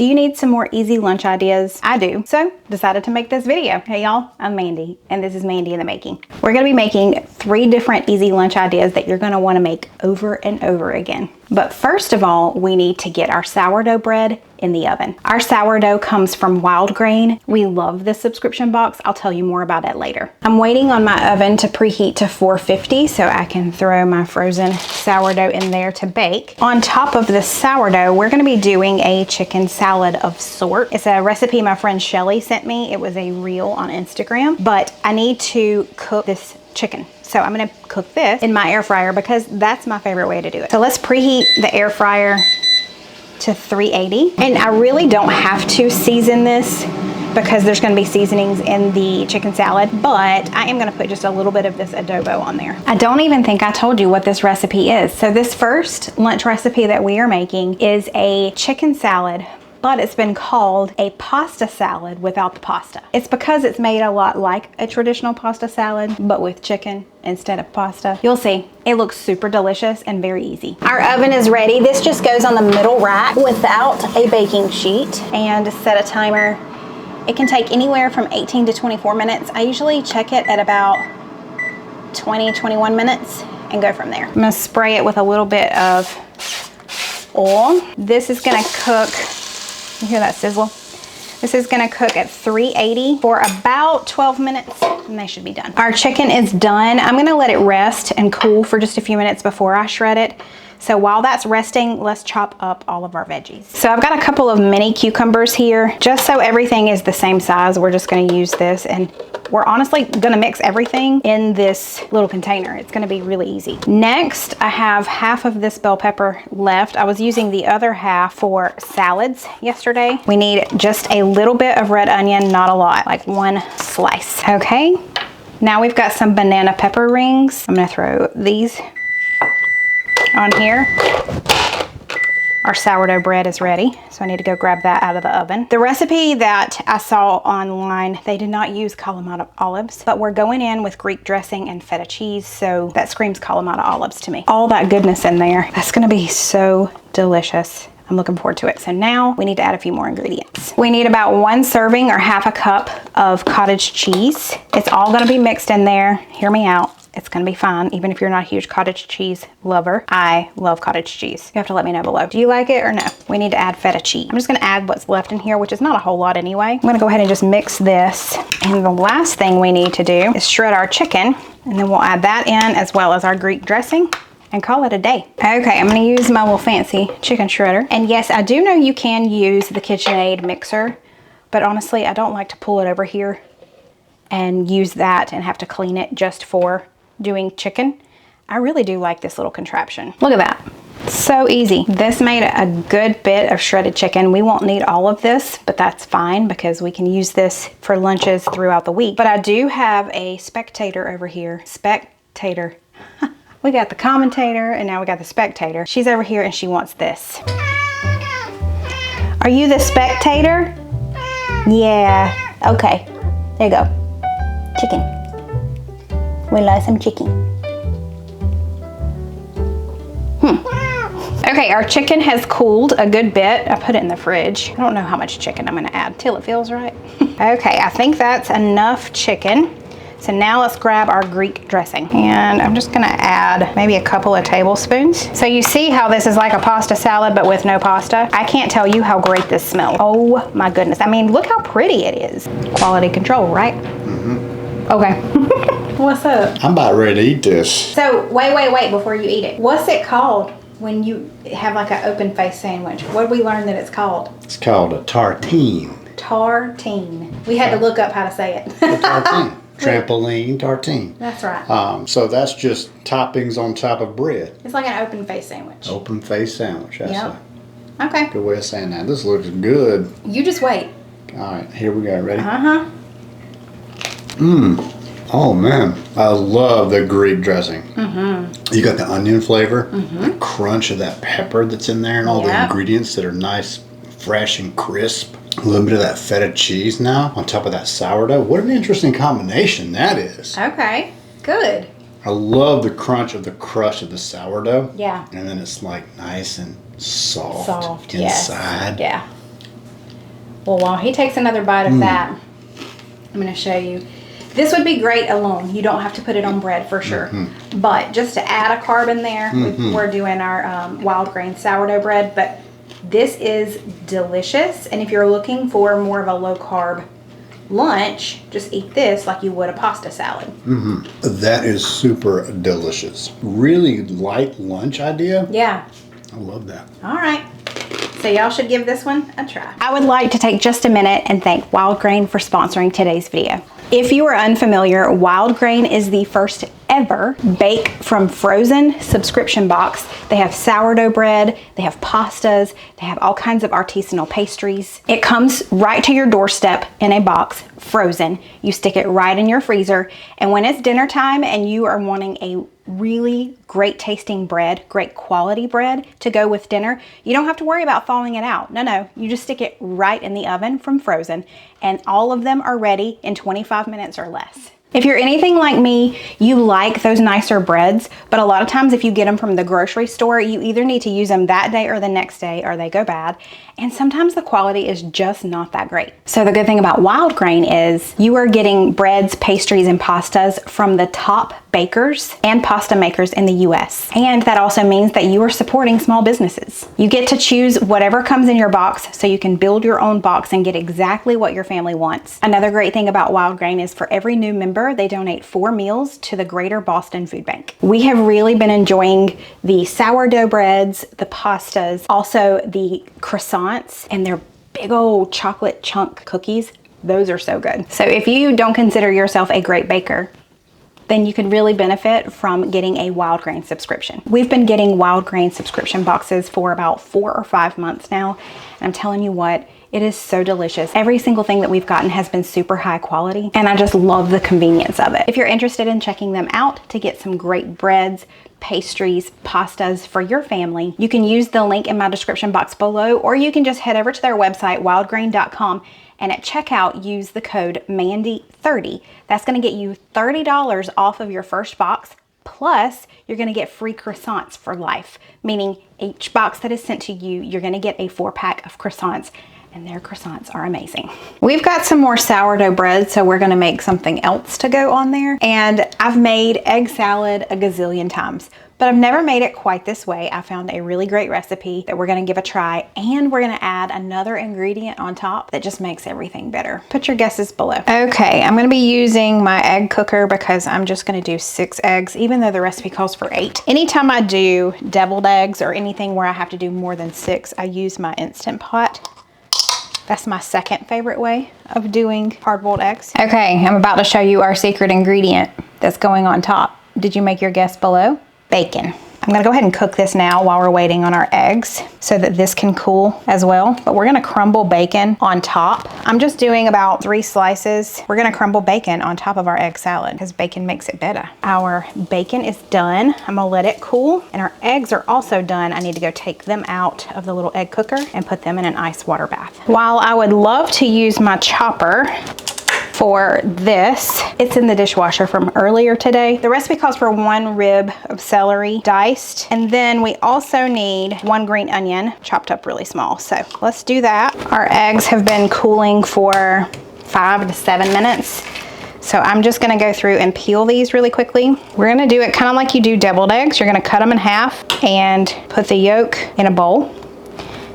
Do you need some more easy lunch ideas? I do. So decided to make this video. Hey y'all, I'm Mandy and this is Mandy in the Making. We're gonna be making 3 different easy lunch ideas that you're gonna wanna make over and over again. But first of all, we need to get our sourdough bread in the oven. Our sourdough comes from Wild Grain. We love this subscription box. I'll tell you more about it later. I'm waiting on my oven to preheat to 450 so I can throw my frozen sourdough in there to bake. On top of the sourdough, we're gonna be doing a chicken salad of sort. It's a recipe my friend Shelly sent me. It was a reel on Instagram, but I need to cook this chicken. So I'm gonna cook this in my air fryer because that's my favorite way to do it. So let's preheat the air fryer to 380. And I really don't have to season this because there's gonna be seasonings in the chicken salad, but I am gonna put just a little bit of this adobo on there. I don't even think I told you what this recipe is. So this first lunch recipe that we are making is a chicken salad, but it's been called a pasta salad without the pasta. It's because it's made a lot like a traditional pasta salad, but with chicken instead of pasta. You'll see, it looks super delicious and very easy. Our oven is ready. This just goes on the middle rack without a baking sheet, and set a timer. It can take anywhere from 18 to 24 minutes. I usually check it at about 20-21 minutes and go from there. I'm gonna spray it with a little bit of oil. This is gonna cook. You hear that sizzle? This is gonna cook at 380 for about 12 minutes and they should be done. Our chicken is done. I'm gonna let it rest and cool for just a few minutes before I shred it. So while that's resting, let's chop up all of our veggies. So I've got a couple of mini cucumbers here. Just so everything is the same size, we're just gonna use this, and we're honestly gonna mix everything in this little container. It's gonna be really easy. Next, I have half of this bell pepper left. I was using the other half for salads yesterday. We need just a little bit of red onion, not a lot, like 1 slice. Okay, now we've got some banana pepper rings. I'm gonna throw these on here. Our sourdough bread is ready, so I need to go grab that out of the oven. The recipe that I saw online, they did not use Kalamata olives, but we're going in with Greek dressing and feta cheese, so that screams Kalamata olives to me. All that goodness in there. That's gonna be so delicious. I'm looking forward to it. So now we need to add a few more ingredients. We need about 1 serving or half a cup of cottage cheese. It's all gonna be mixed in there. Hear me out. It's gonna be fine, even if you're not a huge cottage cheese lover. I love cottage cheese. You have to let me know below. Do you like it or no? We need to add feta cheese. I'm just gonna add what's left in here, which is not a whole lot anyway. I'm gonna go ahead and just mix this. And the last thing we need to do is shred our chicken, and then we'll add that in as well as our Greek dressing and call it a day. Okay, I'm gonna use my little fancy chicken shredder. And yes, I do know you can use the KitchenAid mixer, but honestly, I don't like to pull it over here and use that and have to clean it just for doing chicken. I really do like this little contraption. Look at that, so easy. This made a good bit of shredded chicken. We won't need all of this, but that's fine because we can use this for lunches throughout the week. But I do have a spectator over here. Spectator. We got the commentator and now we got the spectator. She's over here and she wants this. Are you the spectator? Yeah, okay, there you go. Chicken. We love some chicken. Okay, our chicken has cooled a good bit. I put it in the fridge. I don't know how much chicken I'm gonna add till it feels right. Okay, I think that's enough chicken. So now let's grab our Greek dressing. And I'm just gonna add maybe a couple of tablespoons. So you see how this is like a pasta salad, but with no pasta? I can't tell you how great this smells. Oh my goodness. I mean, look how pretty it is. Quality control, right? Mm-hmm. Okay. What's up? I'm about ready to eat this. So wait before you eat it. What's it called when you have like an open face sandwich? What did we learn that it's called? It's called a tartine. Tartine. We had to look up how to say it. A tartine. Trampoline tartine. That's right. So that's just toppings on top of bread. It's like an open face sandwich. Open face sandwich. That's Okay. a good way of saying that. This looks good. You just wait. All right, here we go. Ready? Uh-huh. Oh man, I love the Greek dressing. You got the onion flavor, the crunch of that pepper that's in there, and all the ingredients that are nice, fresh and crisp. A little bit of that feta cheese now on top of that sourdough. What an interesting combination that is. Okay, good. I love the crunch of the crush of the sourdough. Yeah. And then it's like nice and soft Soft, inside. yes. Yeah. Well, while he takes another bite of that, I'm going to show you. This would be great alone. You don't have to put it on bread for sure. But just to add a carb in there, we're doing our wild grain sourdough bread. But this is delicious. And if you're looking for more of a low carb lunch, just eat this like you would a pasta salad. That is super delicious. Really light lunch idea. Yeah. I love that. All right. So y'all should give this one a try. I would like to take just a minute and thank Wild Grain for sponsoring today's video. If you are unfamiliar, Wild Grain is the first ever bake from frozen subscription box. They have sourdough bread, they have pastas, they have all kinds of artisanal pastries. It comes right to your doorstep in a box, frozen. You stick it right in your freezer, and when it's dinner time and you are wanting a really great tasting bread, great quality bread to go with dinner, you don't have to worry about thawing it out. No, you just stick it right in the oven from frozen, and all of them are ready in 25 minutes or less. If you're anything like me, you like those nicer breads, but a lot of times if you get them from the grocery store, you either need to use them that day or the next day, or they go bad. And sometimes the quality is just not that great. So the good thing about Wild Grain is you are getting breads, pastries, and pastas from the top bakers and pasta makers in the US. And that also means that you are supporting small businesses. You get to choose whatever comes in your box, so you can build your own box and get exactly what your family wants. Another great thing about Wild Grain is for every new member, they donate 4 meals to the Greater Boston Food Bank. We have really been enjoying the sourdough breads, the pastas, also the croissants, and their big old chocolate chunk cookies. Those are so good. So if you don't consider yourself a great baker, then you could really benefit from getting a Wild Grain subscription. We've been getting Wild Grain subscription boxes for about 4 or 5 months now, and I'm telling you what, it is so delicious. Every single thing that we've gotten has been super high quality, and I just love the convenience of it. If you're interested in checking them out to get some great breads, pastries, pastas for your family, you can use the link in my description box below, or you can just head over to their website, wildgrain.com, and at checkout, use the code MANDY30. That's gonna get you $30 off of your first box, plus you're gonna get free croissants for life, meaning each box that is sent to you, you're gonna get a 4-pack of croissants, and their croissants are amazing. We've got some more sourdough bread, so we're gonna make something else to go on there. And I've made egg salad a gazillion times, but I've never made it quite this way. I found a really great recipe that we're gonna give a try, and we're gonna add another ingredient on top that just makes everything better. Put your guesses below. Okay, I'm gonna be using my egg cooker because I'm just gonna do 6 eggs, even though the recipe calls for 8. Anytime I do deviled eggs or anything where I have to do more than 6, I use my Instant Pot. That's my second favorite way of doing hard-boiled eggs. Okay, I'm about to show you our secret ingredient that's going on top. Did you make your guess below? Bacon. I'm gonna go ahead and cook this now while we're waiting on our eggs so that this can cool as well. But we're gonna crumble bacon on top. I'm just doing about 3 slices. We're gonna crumble bacon on top of our egg salad because bacon makes it better. Our bacon is done. I'm gonna let it cool, and our eggs are also done. I need to go take them out of the little egg cooker and put them in an ice water bath. While I would love to use my chopper for this, it's in the dishwasher from earlier today. The recipe calls for 1 rib of celery diced, and then we also need 1 green onion chopped up really small. So let's do that. Our eggs have been cooling for 5 to 7 minutes. So I'm just gonna go through and peel these really quickly. We're gonna do it kind of like you do deviled eggs. You're gonna cut them in half and put the yolk in a bowl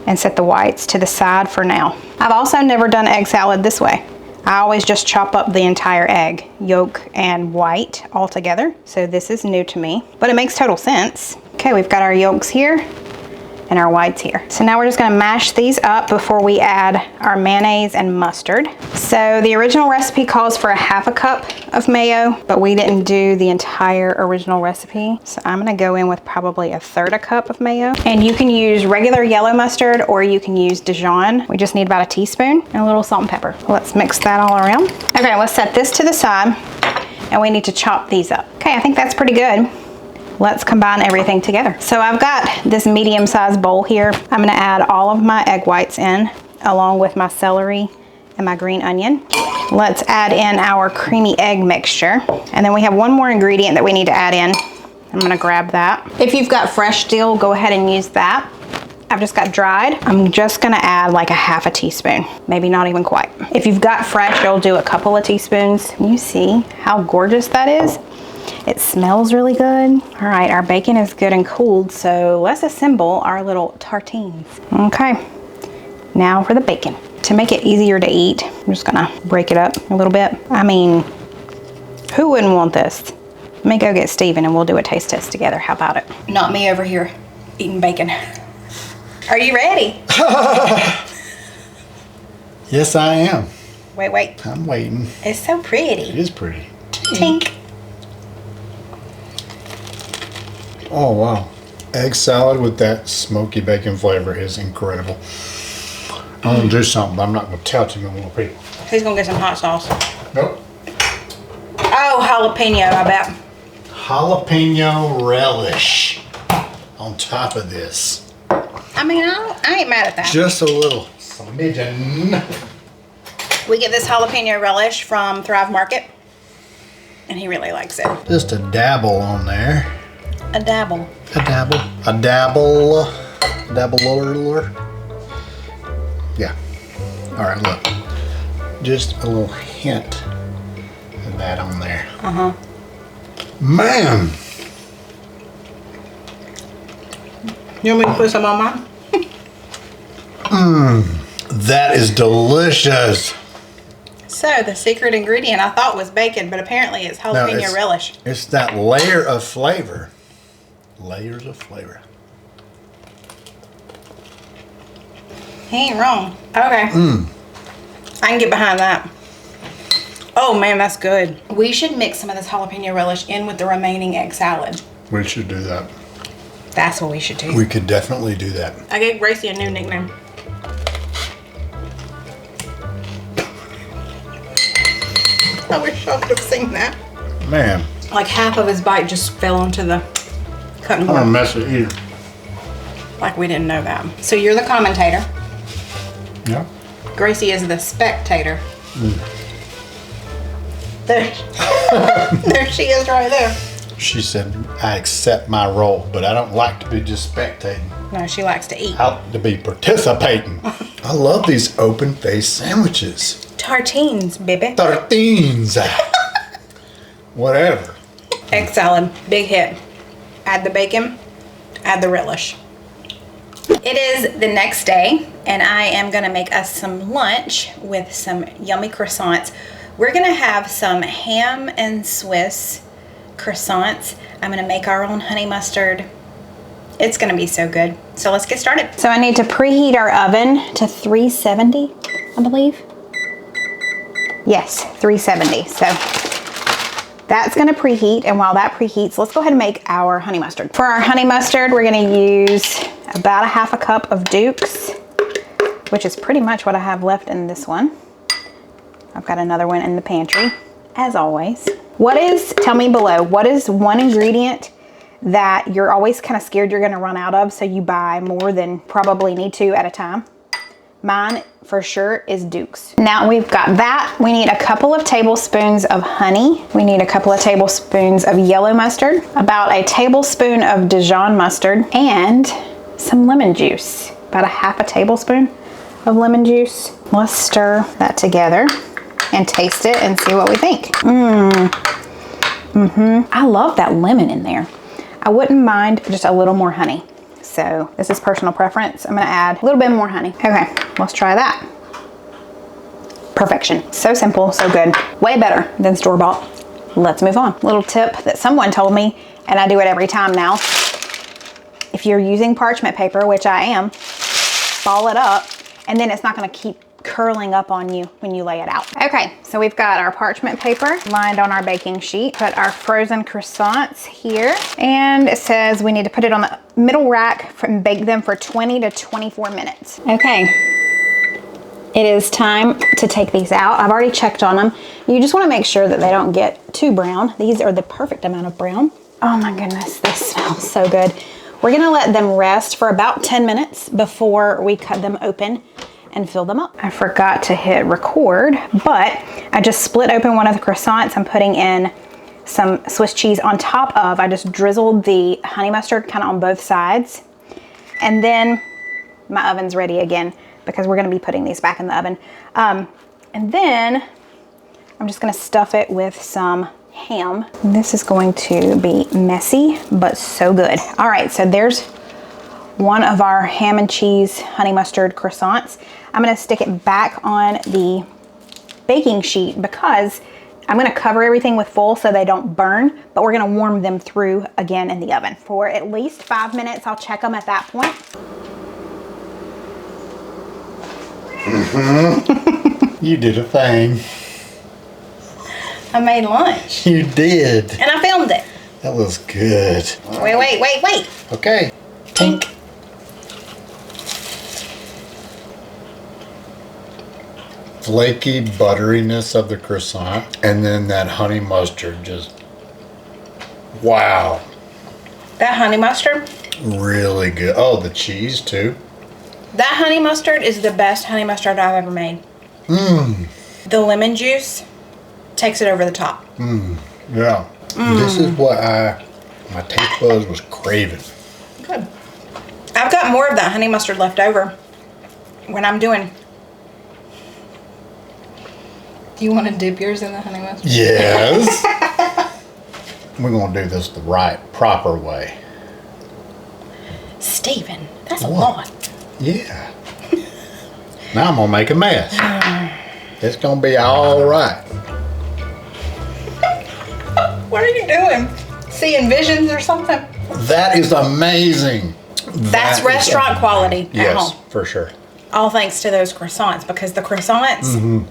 and set the whites to the side for now. I've also never done egg salad this way. I always just chop up the entire egg, yolk and white all together. So this is new to me, but it makes total sense. Okay, we've got our yolks here and our whites here. So now we're just gonna mash these up before we add our mayonnaise and mustard. So the original recipe calls for 1/2 cup of mayo, but we didn't do the entire original recipe. So I'm gonna go in with probably 1/3 cup of mayo. And you can use regular yellow mustard or you can use Dijon. We just need about 1 teaspoon and a little salt and pepper. Let's mix that all around. Okay, let's set this to the side, and we need to chop these up. Okay, I think that's pretty good. Let's combine everything together. So I've got this medium-sized bowl here. I'm gonna add all of my egg whites in, along with my celery and my green onion. Let's add in our creamy egg mixture. And then we have 1 more ingredient that we need to add in. I'm gonna grab that. If you've got fresh dill, go ahead and use that. I've just got dried. I'm just gonna add like a half a teaspoon, maybe not even quite. If you've got fresh, you'll do a couple of teaspoons. You see how gorgeous that is? It smells really good. All right, our bacon is good and cooled, so let's assemble our little tartines. Okay, now for the bacon. To make it easier to eat, I'm just gonna break it up a little bit. I mean, who wouldn't want this? Let me go get Steven and we'll do a taste test together. How about it? Not me over here eating bacon. Are you ready? Yes, I am. Wait. I'm waiting. It's so pretty. It is pretty. Tink. Oh, wow. Egg salad with that smoky bacon flavor is incredible. I'm going to do something, but I'm not going to tell too many more people. He's going to get some hot sauce. Nope. Oh, jalapeno, I bet. Jalapeno relish on top of this. I mean, I ain't mad at that. Just a little smidgen. We get this jalapeno relish from Thrive Market, and he really likes it. Just a dabble on there. A dabble. A dabble. A dabble. Dabble. Yeah. All right, look. Just a little hint of that on there. Uh-huh. Man. You want me to put some on mine? That is delicious. So, the secret ingredient I thought was bacon, but apparently it's jalapeno relish. It's that layer of flavor. Layers of flavor. He ain't wrong. Okay. I can get behind that. Oh man, that's good. We should mix some of this jalapeno relish in with the remaining egg salad. We should do that. That's what we should do. We could definitely do that. I gave Gracie a new nickname. I wish I could have seen that. Man. Like half of his bite just fell onto the cutting board. I'm a mess of eater. Like we didn't know that. So you're the commentator. Yeah. Gracie is the spectator. There she is right there. She said, I accept my role, but I don't like to be just spectating. No, she likes to eat. I like to be participating. I love these open-faced sandwiches. Tartines, baby. Tartines. Whatever. Egg salad, big hit. Add the bacon, add the relish. It is the next day, and I am gonna make us some lunch with some yummy croissants. We're gonna have some ham and Swiss croissants. I'm gonna make our own honey mustard. It's gonna be so good. So let's get started. So I need to preheat our oven to 370, I believe. Yes, 370. So that's gonna preheat, and while that preheats, let's go ahead and make our honey mustard. For our honey mustard, we're gonna use about a half a cup of Duke's, which is pretty much what I have left in this one. I've got another one in the pantry, as always. Tell me below, what is one ingredient that you're always kind of scared you're gonna run out of, so you buy more than probably need to at a time? Mine, for sure, is Duke's. Now we've got that. We need a couple of tablespoons of honey. We need a couple of tablespoons of yellow mustard, about a tablespoon of Dijon mustard, and some lemon juice. About a half a tablespoon of lemon juice. Let's stir that together and taste it and see what we think. I love that lemon in there. I wouldn't mind just a little more honey. So this is personal preference. I'm gonna add a little bit more honey. Okay, let's try that. Perfection. So simple, so good. Way better than store-bought. Let's move on. Little tip that someone told me, and I do it every time now. If you're using parchment paper, which I am, ball it up, and then it's not gonna keep curling up on you when you lay it out. Okay, so we've got our parchment paper lined on our baking sheet. Put our frozen croissants here, and it says we need to put it on the middle rack and bake them for 20 to 24 minutes. Okay, it is time to take these out. I've already checked on them. You just wanna make sure that they don't get too brown. These are the perfect amount of brown. Oh my goodness, this smells so good. We're gonna let them rest for about 10 minutes before we cut them open and fill them up. I forgot to hit record, but I just split open one of the croissants. I'm putting in some Swiss cheese on top of, I just drizzled the honey mustard kind of on both sides. And then my oven's ready again because we're gonna be putting these back in the oven. And then I'm just gonna stuff it with some ham. This is going to be messy, but so good. All right, so there's one of our ham and cheese honey mustard croissants. I'm gonna stick it back on the baking sheet because I'm gonna cover everything with foil so they don't burn, but we're gonna warm them through again in the oven for at least 5 minutes. I'll check them at that point. You did a thing. I made lunch. You did. And I filmed it. That was good. Wait. Okay. Tink. Flaky butteriness of the croissant, and then that honey mustard just, wow. That honey mustard? Really good. Oh, the cheese too. That honey mustard is the best honey mustard I've ever made. Mmm. The lemon juice takes it over the top. Mmm. Yeah. This is what my taste buds was craving. Good. I've got more of that honey mustard left over when I'm doing. Do you want to dip yours in the honey mustard? Yes. We're going to do this the right, proper way. Stephen, that's a What? lot. Yeah. Now I'm going to make a mess. It's going to be all right. What are you doing? Seeing visions or something? That is amazing. That's restaurant quality at home. Yes, for sure. All thanks to those croissants, because the croissants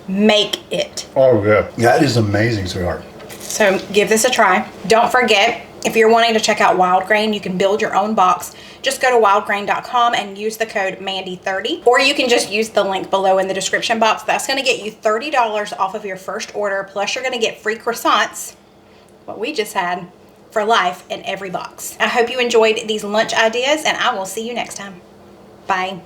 make it. Oh, yeah. That is amazing, sweetheart. So give this a try. Don't forget, if you're wanting to check out Wild Grain, you can build your own box. Just go to wildgrain.com and use the code Mandy30, or you can just use the link below in the description box. That's going to get you $30 off of your first order, plus you're going to get free croissants, what we just had, for life in every box. I hope you enjoyed these lunch ideas, and I will see you next time. Bye.